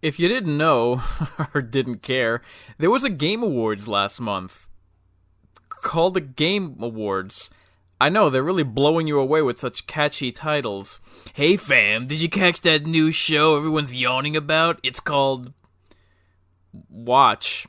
If you didn't know, or didn't care, there was a Game Awards last month. Called the Game Awards. I know, they're really blowing you away with such catchy titles. Hey fam, did you catch that new show everyone's yawning about? It's called... Watch.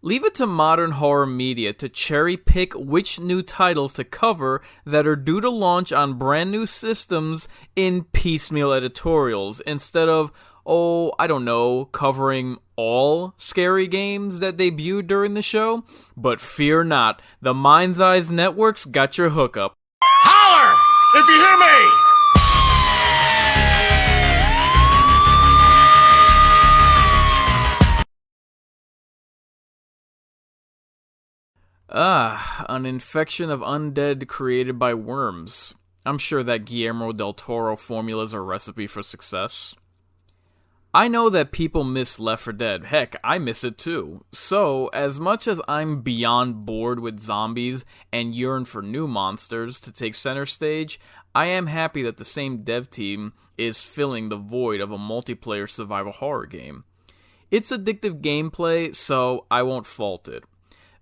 Leave it to modern horror media to cherry-pick which new titles to cover that are due to launch on brand new systems in piecemeal editorials, instead of, I don't know, covering all scary games that debuted during the show. But fear not, the Mind's Eyes Network's got your hookup. Holler! If you hear me! An infection of undead created by worms. I'm sure that Guillermo del Toro formula's a recipe for success. I know that people miss Left 4 Dead. Heck, I miss it too. So, as much as I'm beyond bored with zombies and yearn for new monsters to take center stage, I am happy that the same dev team is filling the void of a multiplayer survival horror game. It's addictive gameplay, so I won't fault it.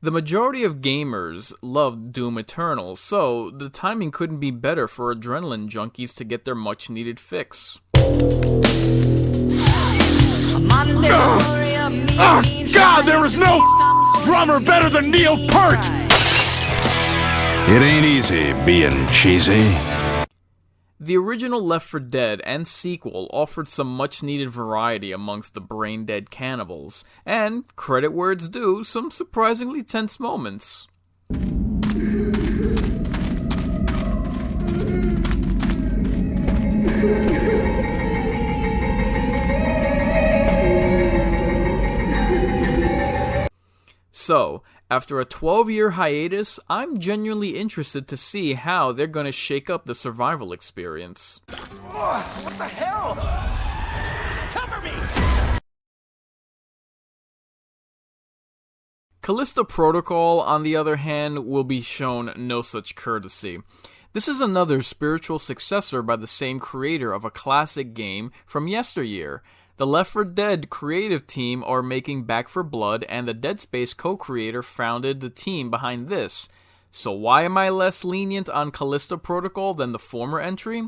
The majority of gamers love Doom Eternal, so the timing couldn't be better for adrenaline junkies to get their much-needed fix. God, there is no drummer better than Neil Peart! It ain't easy being cheesy. The original Left 4 Dead and sequel offered some much-needed variety amongst the brain-dead cannibals, and, credit where it's due, some surprisingly tense moments. So, after a 12-year hiatus, I'm genuinely interested to see how they're going to shake up the survival experience. What the hell? Cover me! Callisto Protocol, on the other hand, will be shown no such courtesy. This is another spiritual successor by the same creator of a classic game from yesteryear. The Left 4 Dead creative team are making Back 4 Blood, and the Dead Space co-creator founded the team behind this. So why am I less lenient on Callisto Protocol than the former entry?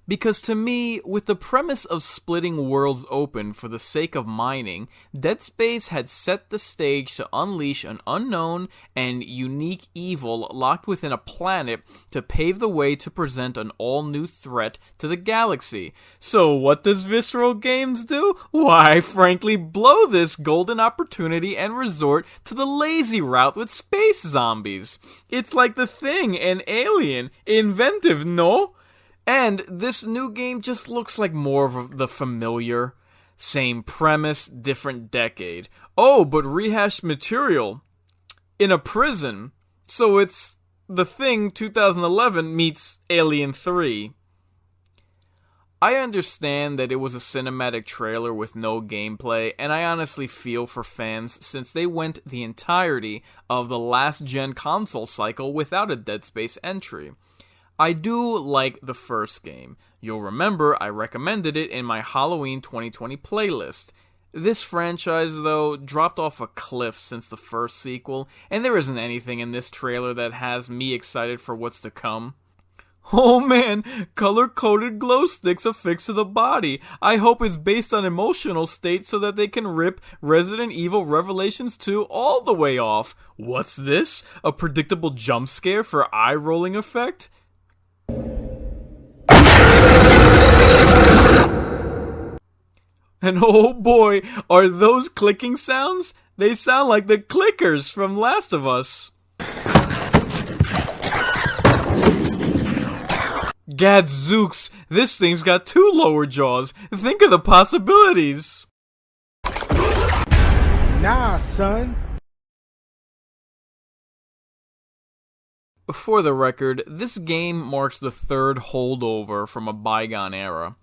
Because to me, with the premise of splitting worlds open for the sake of mining, Dead Space had set the stage to unleash an unknown and unique evil locked within a planet to pave the way to present an all-new threat to the galaxy. So what does Visceral Games do? Why, frankly, blow this golden opportunity and resort to the lazy route with space zombies. It's like The Thing and Alien. Inventive, no? And this new game just looks like more of the familiar. Same premise, different decade. Oh, but rehashed material. In a prison. So it's The Thing 2011 meets Alien 3. I understand that it was a cinematic trailer with no gameplay, and I honestly feel for fans since they went the entirety of the last-gen console cycle without a Dead Space entry. I do like the first game. You'll remember I recommended it in my Halloween 2020 playlist. This franchise, though, dropped off a cliff since the first sequel, and there isn't anything in this trailer that has me excited for what's to come. Oh man, color-coded glow sticks affixed to the body. I hope it's based on emotional state so that they can rip Resident Evil Revelations 2 all the way off. What's this? A predictable jump scare for eye-rolling effect? And oh boy, are those clicking sounds? They sound like the clickers from Last of Us. Gadzooks, this thing's got 2 lower jaws. Think of the possibilities. Nah, son. For the record, this game marks the 3rd holdover from a bygone era.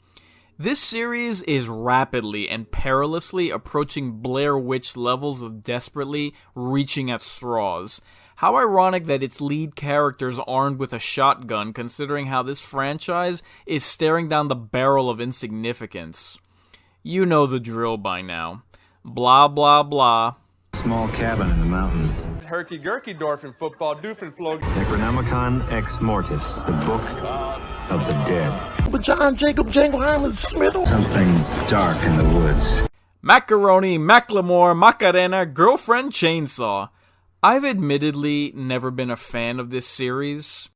This series is rapidly and perilously approaching Blair Witch levels of desperately reaching at straws. How ironic that its lead character's armed with a shotgun, considering how this franchise is staring down the barrel of insignificance. You know the drill by now. Blah, blah, blah. Small cabin in the mountains. Herky-gurky-dorf in football doofenflog. Necronomicon Ex Mortis, the book of the dead. But John Jacob Jangleheimer Smith. Something dark in the woods. Macaroni, Macklemore, Macarena, Girlfriend Chainsaw. I've admittedly never been a fan of this series.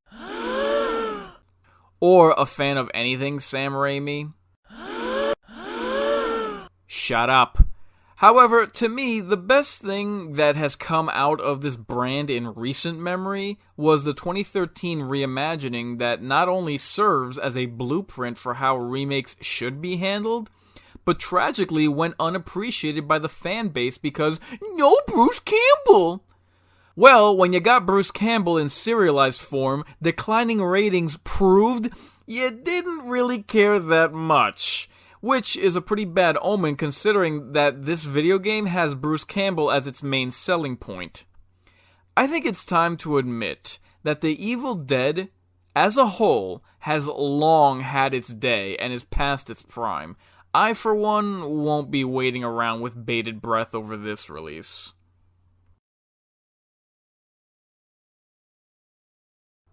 Or a fan of anything Sam Raimi. Shut up. However, to me, the best thing that has come out of this brand in recent memory was the 2013 reimagining that not only serves as a blueprint for how remakes should be handled, but tragically went unappreciated by the fan base because no Bruce Campbell! Well, when you got Bruce Campbell in serialized form, declining ratings proved you didn't really care that much. Which is a pretty bad omen considering that this video game has Bruce Campbell as its main selling point. I think it's time to admit that The Evil Dead, as a whole, has long had its day and is past its prime. I, for one, won't be waiting around with bated breath over this release.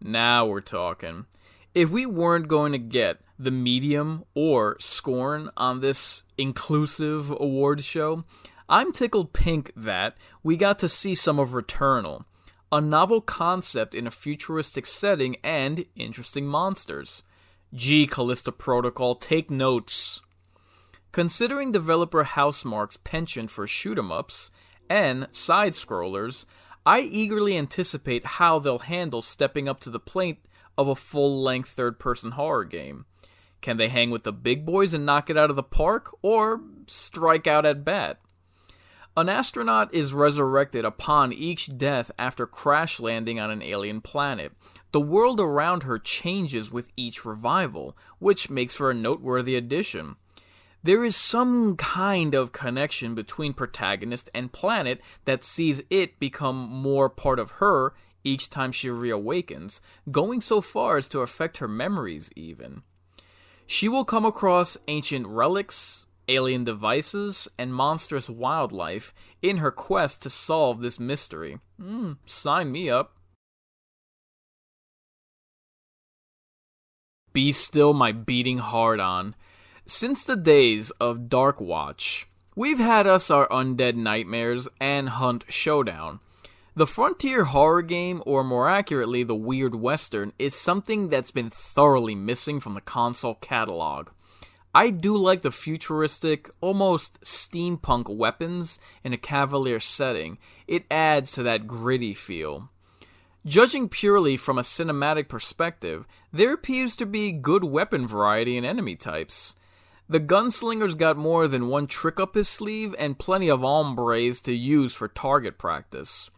Now we're talking. If we weren't going to get the medium or scorn on this inclusive award show, I'm tickled pink that we got to see some of Returnal, a novel concept in a futuristic setting and interesting monsters. Gee, Callisto Protocol, take notes. Considering developer Housemarque's penchant for shoot-em-ups and side-scrollers, I eagerly anticipate how they'll handle stepping up to the plate of a full-length third-person horror game. Can they hang with the big boys and knock it out of the park, or strike out at bat? An astronaut is resurrected upon each death after crash landing on an alien planet. The world around her changes with each revival, which makes for a noteworthy addition. There is some kind of connection between protagonist and planet that sees it become more part of her each time she reawakens, going so far as to affect her memories even. She will come across ancient relics, alien devices, and monstrous wildlife in her quest to solve this mystery. Sign me up. Be still my beating heart on. Since the days of Dark Watch, we've had us our undead nightmares and Hunt Showdown. The frontier horror game, or more accurately, the weird western, is something that's been thoroughly missing from the console catalog. I do like the futuristic, almost steampunk weapons in a cavalier setting. It adds to that gritty feel. Judging purely from a cinematic perspective, there appears to be good weapon variety and enemy types. The gunslinger's got more than one trick up his sleeve and plenty of hombres to use for target practice.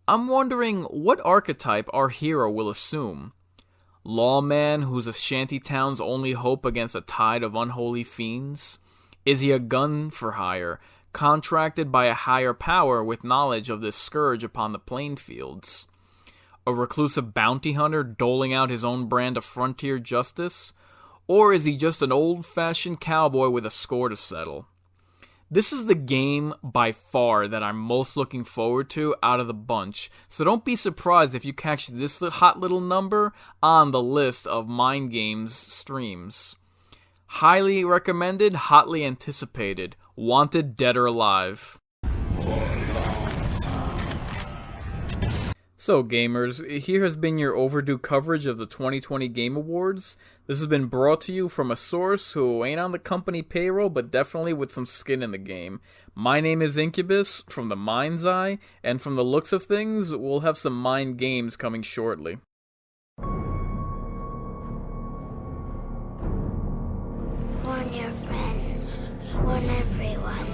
I'm wondering what archetype our hero will assume. Lawman who's a shantytown's only hope against a tide of unholy fiends? Is he a gun for hire, contracted by a higher power with knowledge of this scourge upon the plain fields? A reclusive bounty hunter doling out his own brand of frontier justice? Or is he just an old-fashioned cowboy with a score to settle? This is the game by far that I'm most looking forward to out of the bunch, so don't be surprised if you catch this hot little number on the list of Mind Games streams. Highly recommended, hotly anticipated, wanted dead or alive. So gamers, here has been your overdue coverage of the 2020 Game Awards. This has been brought to you from a source who ain't on the company payroll, but definitely with some skin in the game. My name is Inkubus from the Mind's Eye, and from the looks of things, we'll have some Mind Games coming shortly. Warn your friends. Warn everyone.